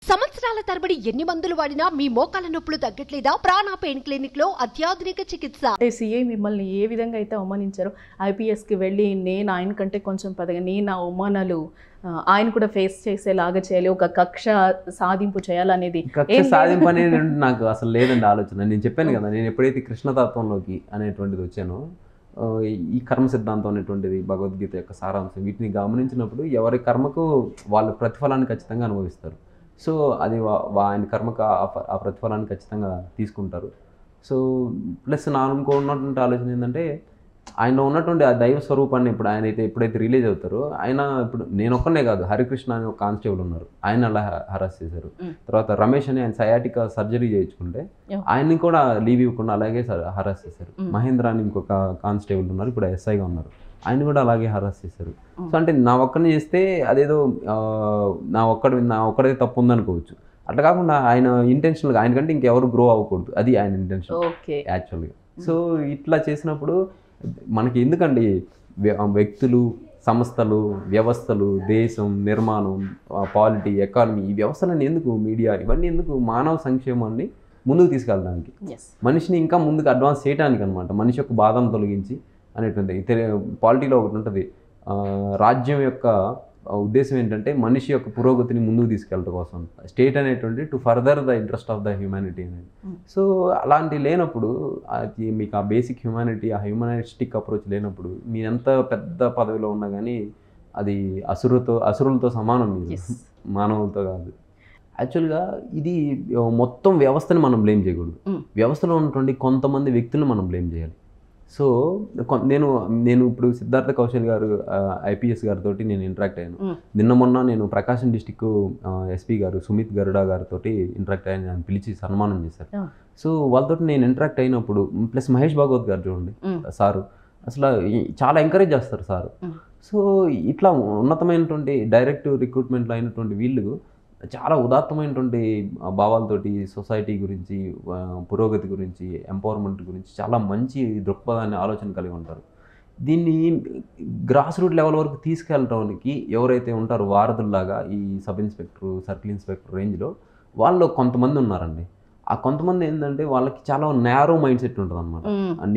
సంవత్సరాల తరబడి ఎన్ని మందులు వాడినా మీ మోకాల నొప్పులు తగ్గట్లేదా? ప్రాణ పెయిన్ క్లినిక్ లో అత్యాధునిక చికిత్స. సీఐ మిమ్మల్ని ఏ విధంగా అయితే అవమానించారో ఐపీఎస్కి వెళ్ళి నేను ఆయన కంటే కొంచెం పెద్దగా నేను ఆ అవమానాలు ఆయన కూడా ఫేస్ చేసేలాగా చేయాలి, ఒక కక్ష సాధింపు చేయాలనేది. కక్ష సాధింపు అనేది నాకు అసలు లేదండి ఆలోచన. నేను చెప్పాను కదా, నేను ఎప్పుడైతే కృష్ణతత్వంలోకి అనేటువంటిది వచ్చానో, ఈ కర్మ సిద్ధాంతం అనేటువంటిది భగవద్గీత యొక్క సారాంశం, వీటిని గమనించినప్పుడు ఎవరి కర్మకు వాళ్ళు ప్రతిఫలాన్ని ఖచ్చితంగా అనుభవిస్తారు. సో అది ఆయన కర్మకు ఆ ప్రతిఫలాన్ని ఖచ్చితంగా తీసుకుంటారు. సో ప్లస్ నా అనుకున్నటువంటి ఆలోచన ఏంటంటే, ఆయనలో ఉన్నటువంటి ఆ దైవ స్వరూపాన్ని ఆయన ఎప్పుడైతే రిలీజ్ అవుతారో, ఆయన ఇప్పుడు నేను ఒక్కనే కాదు, హరికృష్ణ అనే ఒక కానిస్టేబుల్ ఉన్నారు, ఆయన అలా హరాస్ చేశారు. తర్వాత రమేష్ అని ఆయన సయాటికా సర్జరీ చేయించుకుంటే ఆయన్ని కూడా లీవ్ ఇవ్వకుండా అలాగే హరాస్ చేశారు. మహేంద్ర అని ఇంకొక కానిస్టేబుల్ ఉన్నారు, ఇప్పుడు ఎస్ఐగా ఉన్నారు, ఆయన కూడా అలాగే హరాస్ చేశారు. సో అంటే నా ఒక్కరిని చేస్తే అదేదో నా ఒక్కడే తప్పు ఉందనుకోవచ్చు. అట్లా కాకుండా ఆయన ఇంటెన్షనల్గా ఆయనకంటే ఇంకెవరు గ్రో అవ్వకూడదు, అది ఆయన ఇంటెన్షన్ యాక్చువల్గా. సో ఇట్లా చేసినప్పుడు మనకి ఎందుకండి వ్యక్తులు, సంస్థలు, వ్యవస్థలు, దేశం నిర్మాణం, పాలిటీ, ఎకానమీ, ఈ వ్యవస్థలన్నీ ఎందుకు, మీడియా ఇవన్నీ ఎందుకు, మానవ సంక్షేమాన్ని ముందుకు తీసుకెళ్ళడానికి, మనిషిని ఇంకా ముందుకు అడ్వాన్స్ చేయడానికి అనమాట. మనిషి యొక్క బాధను తొలగించి అనేటువంటి పాలిటీలో ఒకటి ఉంటుంది, రాజ్యం యొక్క ఉద్దేశం ఏంటంటే మనిషి యొక్క పురోగతిని ముందుకు తీసుకెళ్ళడం కోసం, స్టేట్ అనేటువంటి to further the interest of the humanity అనేది. సో అలాంటి లేనప్పుడు అది మీకు ఆ బేసిక్ హ్యూమానిటీ, ఆ హ్యూమనిస్టిక్ అప్రోచ్ లేనప్పుడు మీరు ఎంత పెద్ద పదవిలో ఉన్నా కానీ అది అసురులతో సమానం, మీరు మానవులతో కాదు. యాక్చువల్గా ఇది మొత్తం వ్యవస్థని మనం బ్లేమ్ చేయకూడదు, వ్యవస్థలో ఉన్నటువంటి కొంతమంది వ్యక్తులను మనం బ్లేమ్ చేయాలి. సో నేను ఇప్పుడు సిద్ధార్థ కౌశల్ గారు ఐపీఎస్ గారితో నేను ఇంటరాక్ట్ అయ్యాను. మొన్న నేను ప్రకాశం డిస్టిక్ ఎస్పీ గారు సుమిత్ గరుడా గారితో ఇంటరాక్ట్ అయ్యాను, ఆయన పిలిచి సన్మానం చేశారు. సో వాళ్ళతో నేను ఇంటరాక్ట్ అయినప్పుడు, ప్లస్ మహేష్ భాగవత్ గారు చూడండి సారు, అసలు చాలా ఎంకరేజ్ చేస్తారు సారు. సో ఇట్లా ఉన్నతమైనటువంటి డైరెక్ట్ రిక్రూట్మెంట్లో అయినటువంటి వీళ్ళు చాలా ఉదాత్తమైనటువంటి భావాలతోటి సొసైటీ గురించి, పురోగతి గురించి, ఎంపవర్మెంట్ గురించి చాలా మంచి దృక్పథాన్ని, ఆలోచన కలిగి ఉంటారు. దీన్ని గ్రాస్ రూట్ లెవెల్ వరకు తీసుకెళ్ళడానికి ఎవరైతే ఉంటారో వారధుల్లాగా ఈ సబ్ ఇన్స్పెక్టర్, సర్కిల్ ఇన్స్పెక్టర్ రేంజ్లో వాళ్ళు కొంతమంది ఉన్నారండి. ఆ కొంతమంది ఏంటంటే వాళ్ళకి చాలా నేరో మైండ్ సెట్ ఉంటుంది అనమాట.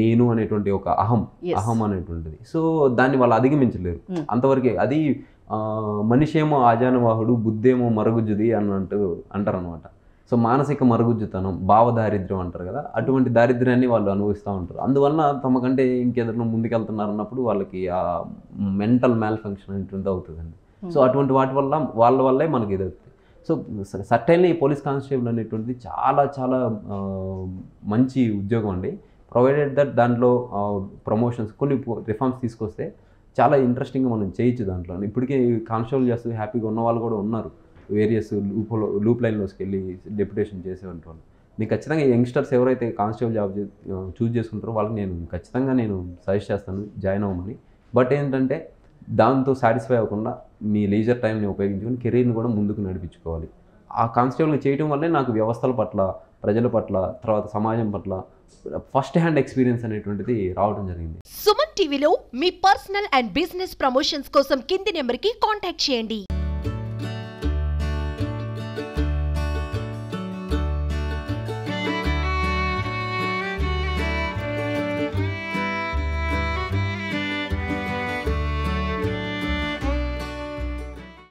నేను అనేటువంటి ఒక అహం అనేటువంటిది. సో దాన్ని వాళ్ళు అధిగమించలేరు అంతవరకే. అది మనిషి ఏమో ఆజానువాహుడు, బుద్ధేమో మరుగుజ్జుది అంటారు అనమాట. సో మానసిక మరుగుజ్జుతనం, భావదారిద్ర్యం అంటారు కదా, అటువంటి దారిద్ర్యాన్ని వాళ్ళు అనుభవిస్తూ ఉంటారు. అందువల్ల తమకంటే ఇంకెదరినో ముందుకెళ్తున్నారు అన్నప్పుడు వాళ్ళకి ఆ మెంటల్ మ్యాల్ ఫంక్షన్ అనేటువంటి అవుతుందండి. సో అటువంటి వాటి వాళ్ళ వల్లే మనకి ఇది అవుతుంది. సో సర్టైన్లీ పోలీస్ కానిస్టేబుల్ అనేటువంటిది చాలా చాలా మంచి ఉద్యోగం అండి, ప్రొవైడెడ్ దట్ దాంట్లో ప్రమోషన్స్, కొన్ని రిఫార్మ్స్ తీసుకొస్తే చాలా ఇంట్రెస్టింగ్గా మనం చేయొచ్చు దాంట్లో. ఇప్పటికే కానిస్టేబుల్ చేస్తూ హ్యాపీగా ఉన్న వాళ్ళు కూడా ఉన్నారు, వేరియస్ లూప్ లైన్లోకి వెళ్ళి డెప్యుటేషన్ చేసేటువంటి వాళ్ళు. మీకు ఖచ్చితంగా యంగ్స్టర్స్ ఎవరైతే కానిస్టేబుల్ జాబ్ చూస్ చేసుకుంటారో వాళ్ళకి నేను ఖచ్చితంగా సజెస్ట్ చేస్తాను జాయిన్ అవ్వమని. బట్ ఏంటంటే దాంతో సాటిస్ఫై అవ్వకుండా మీ లీజర్ టైంని ఉపయోగించుకొని కెరీర్ని కూడా ముందుకు నడిపించుకోవాలి. ఆ కానిస్టేబుల్ని చేయడం వల్లే నాకు వ్యవస్థల పట్ల, ప్రజల పట్ల, తర్వాత సమాజం పట్ల ఫస్ట్ హ్యాండ్ ఎక్స్పీరియన్స్ అనేటువంటిది రావడం జరిగింది. సుమన్ టీవీలో మీ పర్సనల్ అండ్ బిజినెస్ ప్రమోషన్స్ కోసం కింది నెంబర్కి కాంటాక్ట్ చేయండి.